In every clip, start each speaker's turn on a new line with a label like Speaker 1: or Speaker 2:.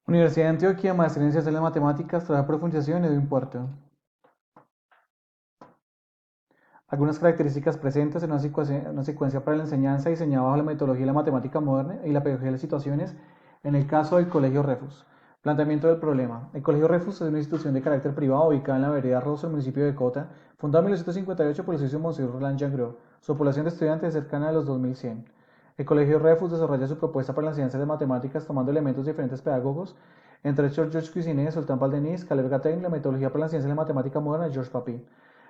Speaker 1: Universidad de Antioquia, maestría en Ciencias de las Matemáticas, trabajo de profundización, Edwin Puerto. Algunas características presentes en una secuencia para la enseñanza diseñada bajo la metodología de la matemática moderna y la pedagogía de las situaciones en el caso del Colegio Refus. Planteamiento del problema. El Colegio Refus es una institución de carácter privado ubicada en la vereda Rosso, el municipio de Cota, fundada en 1958 por el socio Monsieur Roland Jangreau. Su población de estudiantes es cercana a los 2100. El Colegio Refus desarrolla su propuesta para la enseñanza de matemáticas tomando elementos de diferentes pedagogos, entre ellos Georges Cuisinet, Sultan Baldenis, Caleb Gattain, la metodología para la ciencia de la matemática moderna, Georges Papin.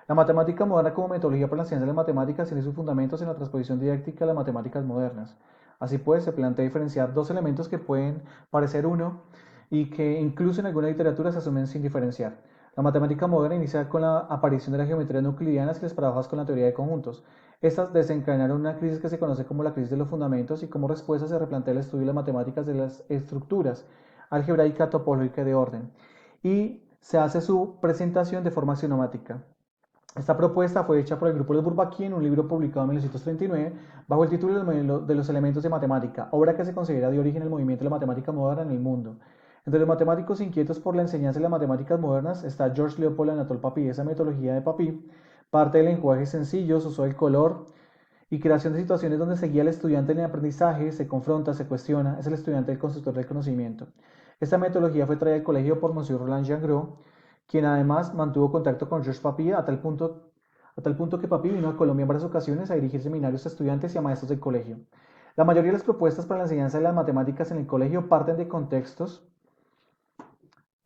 Speaker 1: La matemática moderna como metodología para la ciencia de las matemáticas tiene sus fundamentos en la transposición didáctica de las matemáticas modernas. Así pues, se plantea diferenciar dos elementos que pueden parecer uno y que incluso en alguna literatura se asumen sin diferenciar. La matemática moderna inicia con la aparición de las geometrías no euclidianas y las paradojas con la teoría de conjuntos. Estas desencadenaron una crisis que se conoce como la crisis de los fundamentos y como respuesta se replantea el estudio de las matemáticas de las estructuras algebraica, topológica y de orden. Y se hace su presentación de forma axiomática. Esta propuesta fue hecha por el grupo de Bourbaki en un libro publicado en 1939 bajo el título de los elementos de matemática, obra que se considera de origen el movimiento de la matemática moderna en el mundo. Entre los matemáticos inquietos por la enseñanza de las matemáticas modernas está Georges Leopold Anatole Papy. Esa metodología de Papy parte del lenguaje sencillo, uso del color y creación de situaciones donde se guía al estudiante en el aprendizaje, se confronta, se cuestiona, es el estudiante el constructor del conocimiento. Esta metodología fue traída al colegio por Monsieur Roland Jangreau, quien además mantuvo contacto con Georges Papy a tal punto que Papy vino a Colombia en varias ocasiones a dirigir seminarios a estudiantes y a maestros del colegio. La mayoría de las propuestas para la enseñanza de las matemáticas en el colegio parten de contextos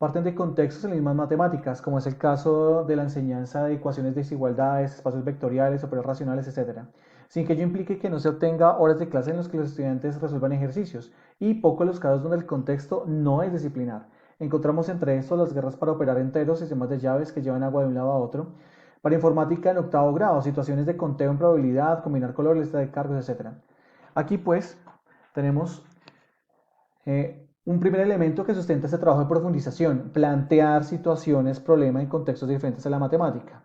Speaker 1: en las mismas matemáticas, como es el caso de la enseñanza de ecuaciones de desigualdades, espacios vectoriales, operadores racionales, etc., sin que ello implique que no se obtenga horas de clase en las que los estudiantes resuelvan ejercicios, y poco los casos donde el contexto no es disciplinar. Encontramos entre estos las guerras para operar enteros, sistemas de llaves que llevan agua de un lado a otro, para informática en octavo grado, situaciones de conteo en probabilidad, combinar colores, lista de cargos, etc. Aquí pues tenemos un primer elemento que sustenta este trabajo de profundización, plantear situaciones, problemas en contextos diferentes a la matemática.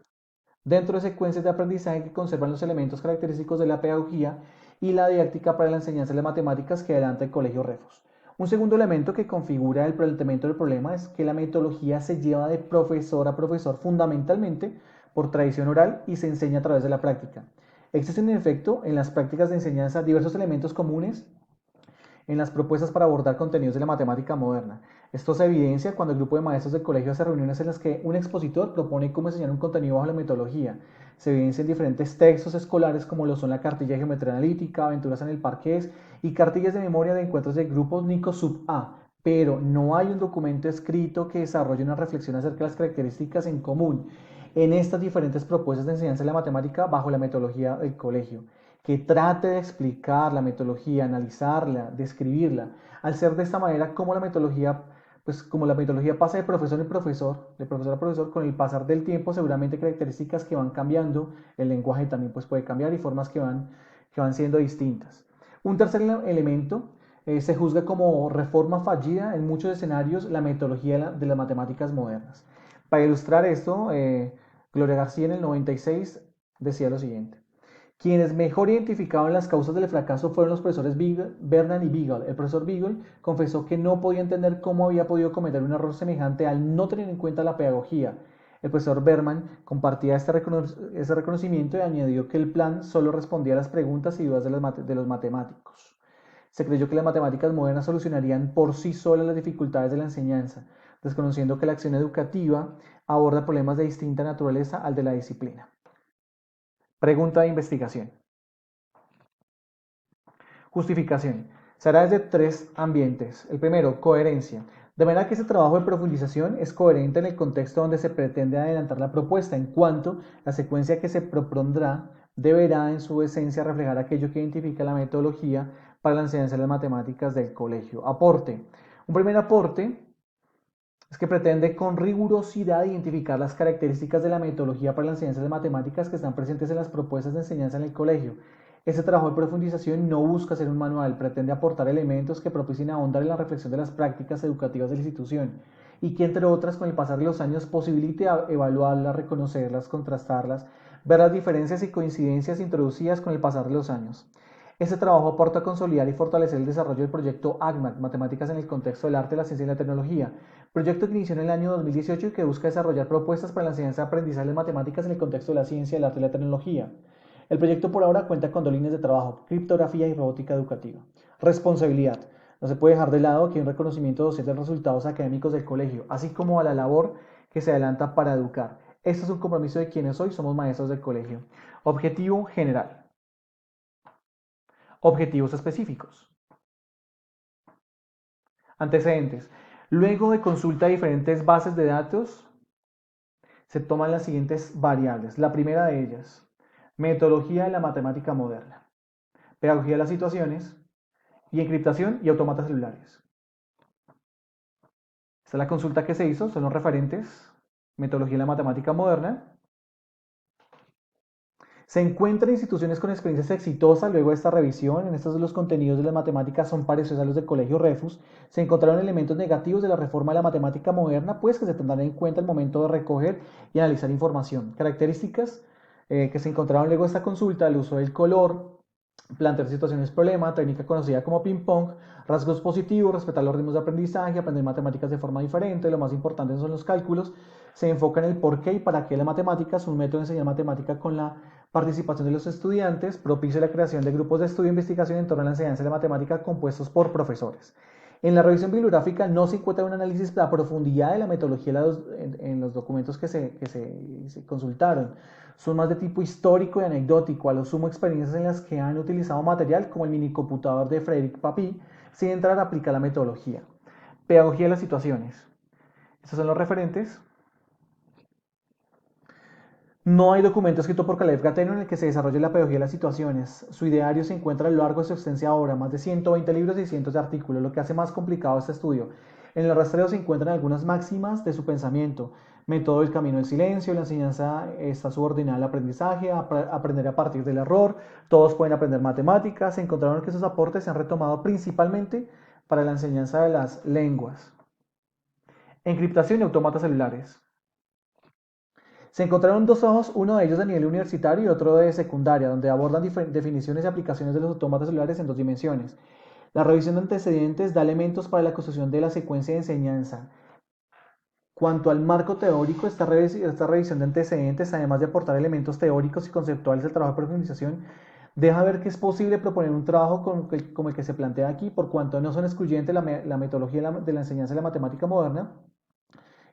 Speaker 1: Dentro de secuencias de aprendizaje que conservan los elementos característicos de la pedagogía y la didáctica para la enseñanza de las matemáticas que adelanta el Colegio Refus. Un segundo elemento que configura el planteamiento del problema es que la metodología se lleva de profesor a profesor fundamentalmente por tradición oral y se enseña a través de la práctica. Existen en efecto en las prácticas de enseñanza diversos elementos comunes en las propuestas para abordar contenidos de la matemática moderna. Esto se evidencia cuando el grupo de maestros del colegio hace reuniones en las que un expositor propone cómo enseñar un contenido bajo la metodología. Se evidencia en diferentes textos escolares como lo son la cartilla de geometría analítica, aventuras en el parqués y cartillas de memoria de encuentros de grupos Nico sub A, pero no hay un documento escrito que desarrolle una reflexión acerca de las características en común en estas diferentes propuestas de enseñanza de la matemática bajo la metodología del colegio, que trate de explicar la metodología, analizarla, describirla, al ser de esta manera como la metodología, pues como la metodología pasa de profesor en profesor, de profesor a profesor, con el pasar del tiempo seguramente características que van cambiando, el lenguaje también pues puede cambiar y formas que van siendo distintas. Un tercer elemento se juzga como reforma fallida en muchos escenarios la metodología de las matemáticas modernas. Para ilustrar esto, Gloria García en el 96 decía lo siguiente: quienes mejor identificaban las causas del fracaso fueron los profesores Bernan y Beagle. El profesor Beagle confesó que no podía entender cómo había podido cometer un error semejante al no tener en cuenta la pedagogía. El profesor Berman compartía este reconocimiento y añadió que el plan solo respondía a las preguntas y dudas de los matemáticos. Se creyó que las matemáticas modernas solucionarían por sí solas las dificultades de la enseñanza, desconociendo que la acción educativa aborda problemas de distinta naturaleza al de la disciplina. Pregunta de investigación. Justificación. Se hará desde tres ambientes. El primero, coherencia. De manera que ese trabajo de profundización es coherente en el contexto donde se pretende adelantar la propuesta, en cuanto la secuencia que se propondrá deberá en su esencia reflejar aquello que identifica la metodología para la enseñanza de las matemáticas del colegio. Aporte. Un primer aporte es que pretende con rigurosidad identificar las características de la metodología para la enseñanza de matemáticas que están presentes en las propuestas de enseñanza en el colegio. Este trabajo de profundización no busca ser un manual, pretende aportar elementos que propicien ahondar en la reflexión de las prácticas educativas de la institución y que, entre otras, con el pasar de los años posibilite evaluarlas, reconocerlas, contrastarlas, ver las diferencias y coincidencias introducidas con el pasar de los años. Este trabajo aporta a consolidar y fortalecer el desarrollo del proyecto ACMAT, Matemáticas en el contexto del arte, la ciencia y la tecnología, proyecto que inició en el año 2018 y que busca desarrollar propuestas para la enseñanza de aprendizaje de matemáticas en el contexto de la ciencia, el arte y la tecnología. El proyecto por ahora cuenta con 2 líneas de trabajo, criptografía y robótica educativa. Responsabilidad. No se puede dejar de lado que hay un reconocimiento docente de los resultados académicos del colegio, así como a la labor que se adelanta para educar. Esto es un compromiso de quienes hoy somos maestros del colegio. Objetivo general. Objetivos específicos. Antecedentes. Luego de consulta de diferentes bases de datos, se toman las siguientes variables. La primera de ellas, metodología de la matemática moderna, pedagogía de las situaciones y encriptación y autómatas celulares. Esta es la consulta que se hizo, son los referentes, metodología de la matemática moderna. Se encuentran instituciones con experiencias exitosas luego de esta revisión. En estos los contenidos de las matemáticas son parecidos a los del Colegio Refus. Se encontraron elementos negativos de la reforma de la matemática moderna, pues que se tendrán en cuenta al momento de recoger y analizar información. Características que se encontraron luego de esta consulta: el uso del color, plantear situaciones problema, técnica conocida como ping-pong, rasgos positivos, respetar los ritmos de aprendizaje, aprender matemáticas de forma diferente, lo más importante son los cálculos, se enfoca en el por qué y para qué la matemática, es un método de enseñar matemática con la participación de los estudiantes, propicia la creación de grupos de estudio e investigación en torno a la enseñanza de la matemática compuestos por profesores. En la revisión bibliográfica no se encuentra un análisis de la profundidad de la metodología en los documentos que se consultaron. Son más de tipo histórico y anecdótico, a lo sumo experiencias en las que han utilizado material como el minicomputador de Frédéric Papy, sin entrar a aplicar la metodología. Pedagogía de las situaciones. Estos son los referentes. No hay documento escrito por Caleb Gateno en el que se desarrolle la pedagogía de las situaciones. Su ideario se encuentra a lo largo de su extensa obra, más de 120 libros y cientos de artículos, lo que hace más complicado este estudio. En el rastreo se encuentran algunas máximas de su pensamiento. Método del camino del silencio, la enseñanza está subordinada al aprendizaje, aprender a partir del error, todos pueden aprender matemáticas. Se encontraron que esos aportes se han retomado principalmente para la enseñanza de las lenguas. Encriptación y autómatas celulares. Se encontraron 2 trabajos, uno de ellos de nivel universitario y otro de secundaria, donde abordan definiciones y aplicaciones de los autómatas celulares en 2 dimensiones. La revisión de antecedentes da elementos para la construcción de la secuencia de enseñanza. Cuanto al marco teórico, esta revisión de antecedentes, además de aportar elementos teóricos y conceptuales al trabajo de profundización, deja ver que es posible proponer un trabajo como el que se plantea aquí, por cuanto no son excluyentes la metodología de la enseñanza de la matemática moderna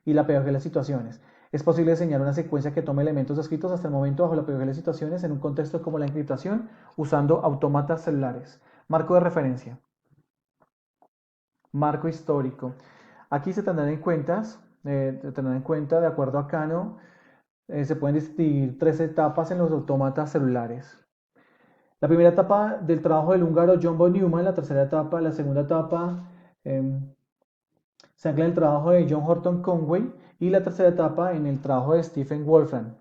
Speaker 1: y la pedagogía de las situaciones. Es posible diseñar una secuencia que tome elementos descritos hasta el momento bajo la pedagogía de las situaciones en un contexto como la encriptación usando autómatas celulares. Marco de referencia. Marco histórico. Aquí se tendrán en cuenta, de acuerdo a Kano, se pueden distinguir 3 etapas en los autómatas celulares. La primera etapa del trabajo del húngaro John von Neumann, la segunda etapa se ancla en el trabajo de John Horton Conway y la tercera etapa en el trabajo de Stephen Wolfram.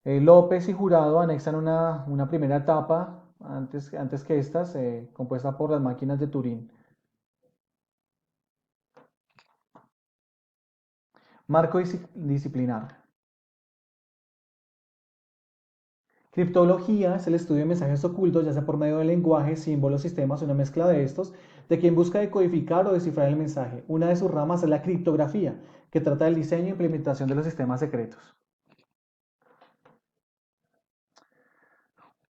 Speaker 1: López y Jurado anexan una primera etapa antes que estas, compuesta por las máquinas de Turing. Marco disciplinar. Criptología es el estudio de mensajes ocultos, ya sea por medio de lenguaje, símbolos, sistemas o una mezcla de estos, de quien busca decodificar o descifrar el mensaje. Una de sus ramas es la criptografía, que trata del diseño e implementación de los sistemas secretos.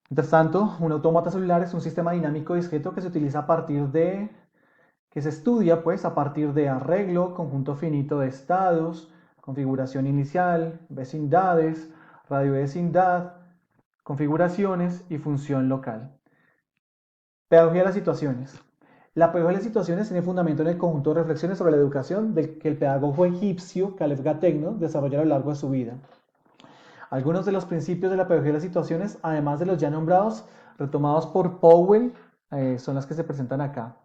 Speaker 1: Mientras tanto, un autómata celular es un sistema dinámico discreto que se utiliza que se estudia pues a partir de arreglo, conjunto finito de estados, configuración inicial, vecindades, radiovecindad, configuraciones y función local. Pedagogía de las situaciones. La pedagogía de las situaciones tiene fundamento en el conjunto de reflexiones sobre la educación del que el pedagogo egipcio Caleb Gattegno desarrolló a lo largo de su vida. Algunos de los principios de la pedagogía de las situaciones, además de los ya nombrados, retomados por Powell, son las que se presentan acá.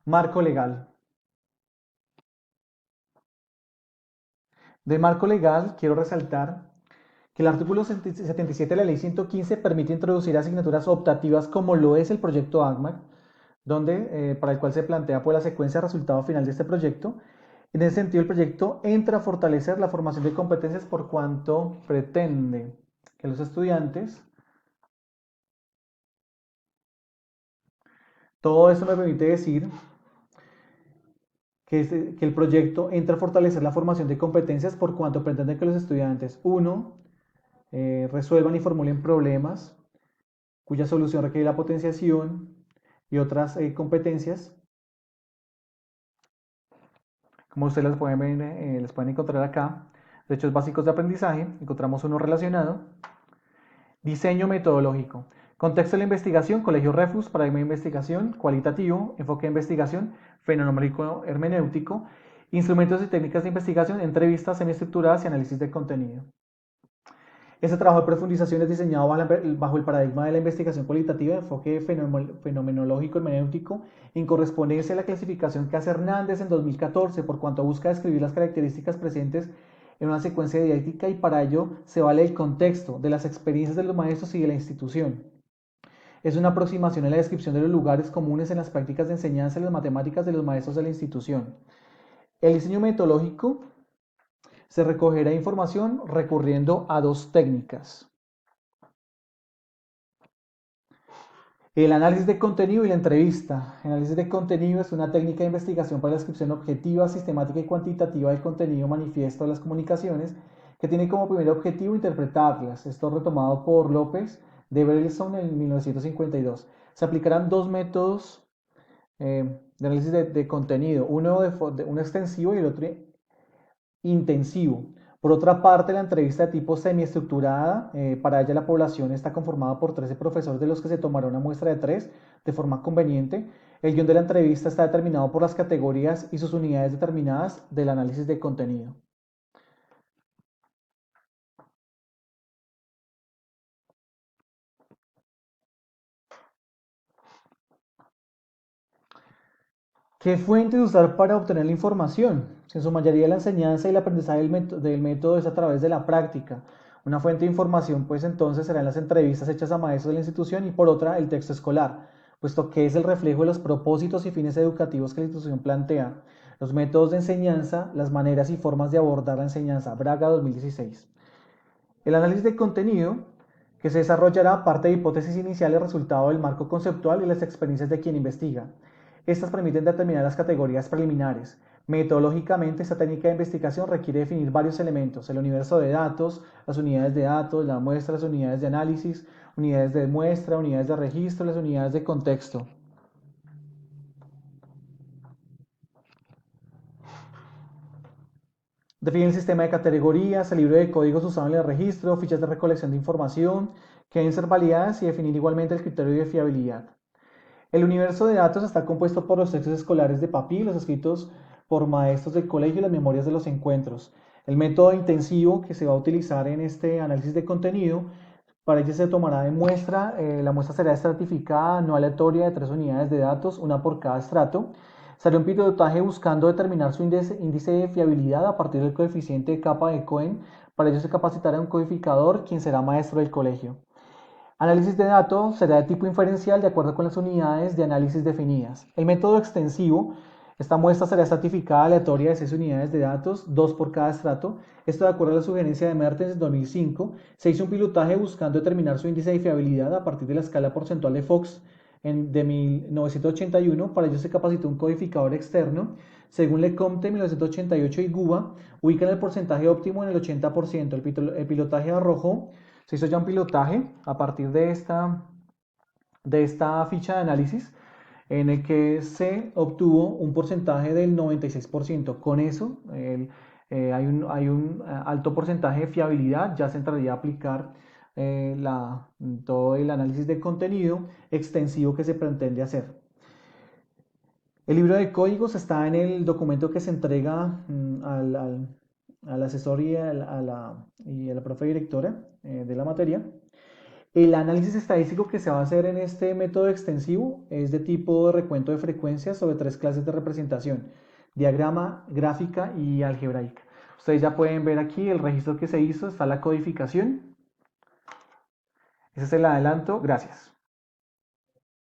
Speaker 1: Marco legal. De marco legal quiero resaltar que el artículo 77 de la ley 115 permite introducir asignaturas optativas como lo es el proyecto ACMAC, para el cual se plantea pues, la secuencia de resultado final de este proyecto. En ese sentido, el proyecto entra a fortalecer la formación de competencias por cuanto pretende que los estudiantes. Todo esto me permite decir que el proyecto entra a fortalecer la formación de competencias por cuanto pretende que los estudiantes, uno, resuelvan y formulen problemas cuya solución requiere la potenciación y otras competencias, como ustedes las pueden encontrar acá. De hechos básicos de aprendizaje, encontramos uno relacionado. Diseño metodológico. Contexto de la investigación, Colegio Refus, paradigma de investigación, cualitativo, enfoque de investigación, fenomenológico hermenéutico, instrumentos y técnicas de investigación, entrevistas semiestructuradas y análisis de contenido. Este trabajo de profundización es diseñado bajo el paradigma de la investigación cualitativa, enfoque fenomenológico hermenéutico, en correspondencia a la clasificación que hace Hernández en 2014, por cuanto busca describir las características presentes en una secuencia didáctica, y para ello se vale el contexto, de las experiencias de los maestros y de la institución. Es una aproximación a la descripción de los lugares comunes en las prácticas de enseñanza de las matemáticas de los maestros de la institución. El diseño metodológico se recogerá información recurriendo a dos técnicas: el análisis de contenido y la entrevista. El análisis de contenido es una técnica de investigación para la descripción objetiva, sistemática y cuantitativa del contenido manifiesto de las comunicaciones, que tiene como primer objetivo interpretarlas. Esto retomado por López de Berelson en 1952. Se aplicarán dos métodos de análisis de contenido, uno extensivo y el otro intensivo. Por otra parte, la entrevista de tipo semiestructurada, para ella la población está conformada por 13 profesores, de los que se tomará una muestra de 3 de forma conveniente. El guión de la entrevista está determinado por las categorías y sus unidades determinadas del análisis de contenido. ¿Qué fuentes usar para obtener la información? En su mayoría la enseñanza y el aprendizaje del método es a través de la práctica. Una fuente de información pues entonces serán las entrevistas hechas a maestros de la institución, y por otra el texto escolar, puesto que es el reflejo de los propósitos y fines educativos que la institución plantea. Los métodos de enseñanza, las maneras y formas de abordar la enseñanza, Braga 2016. El análisis de contenido, que se desarrollará a parte de hipótesis iniciales resultado del marco conceptual y las experiencias de quien investiga. Estas permiten determinar las categorías preliminares. Metodológicamente, esta técnica de investigación requiere definir varios elementos: el universo de datos, las unidades de datos, la muestra, las unidades de análisis, unidades de muestra, unidades de registro, las unidades de contexto. Define el sistema de categorías, el libro de códigos usado en el registro, fichas de recolección de información que deben ser validadas, y definir igualmente el criterio de fiabilidad. El universo de datos está compuesto por los textos escolares de PAPI, los escritos por maestros del colegio y las memorias de los encuentros. El método intensivo que se va a utilizar en este análisis de contenido, para ello se tomará de muestra, la muestra será estratificada, no aleatoria, de 3 unidades de datos, una por cada estrato. Salió un pilotaje buscando determinar su índice de fiabilidad a partir del coeficiente de capa de Cohen. Para ello se capacitará un codificador, quien será maestro del colegio. Análisis de datos será de tipo inferencial de acuerdo con las unidades de análisis definidas. El método extensivo, esta muestra será estratificada aleatoria de 6 unidades de datos, 2 por cada estrato. Esto de acuerdo a la sugerencia de Mertens en 2005. Se hizo un pilotaje buscando determinar su índice de fiabilidad a partir de la escala porcentual de Fox de 1981. Para ello se capacitó un codificador externo. Según Lecomte 1988 y Guba, ubican el porcentaje óptimo en el 80%. El pilotaje arrojó, se hizo ya un pilotaje a partir de esta ficha de análisis, en el que se obtuvo un porcentaje del 96%. Con eso hay un alto porcentaje de fiabilidad. Ya se entraría a aplicar todo el análisis de contenido extensivo que se pretende hacer. El libro de códigos está en el documento que se entrega al asesor y a la profe directora de la materia. El análisis estadístico que se va a hacer en este método extensivo es de tipo recuento de frecuencias sobre 3 clases de representación: diagrama, gráfica y algebraica. Ustedes ya pueden ver aquí el registro que se hizo, está la codificación. Ese es el adelanto. Gracias.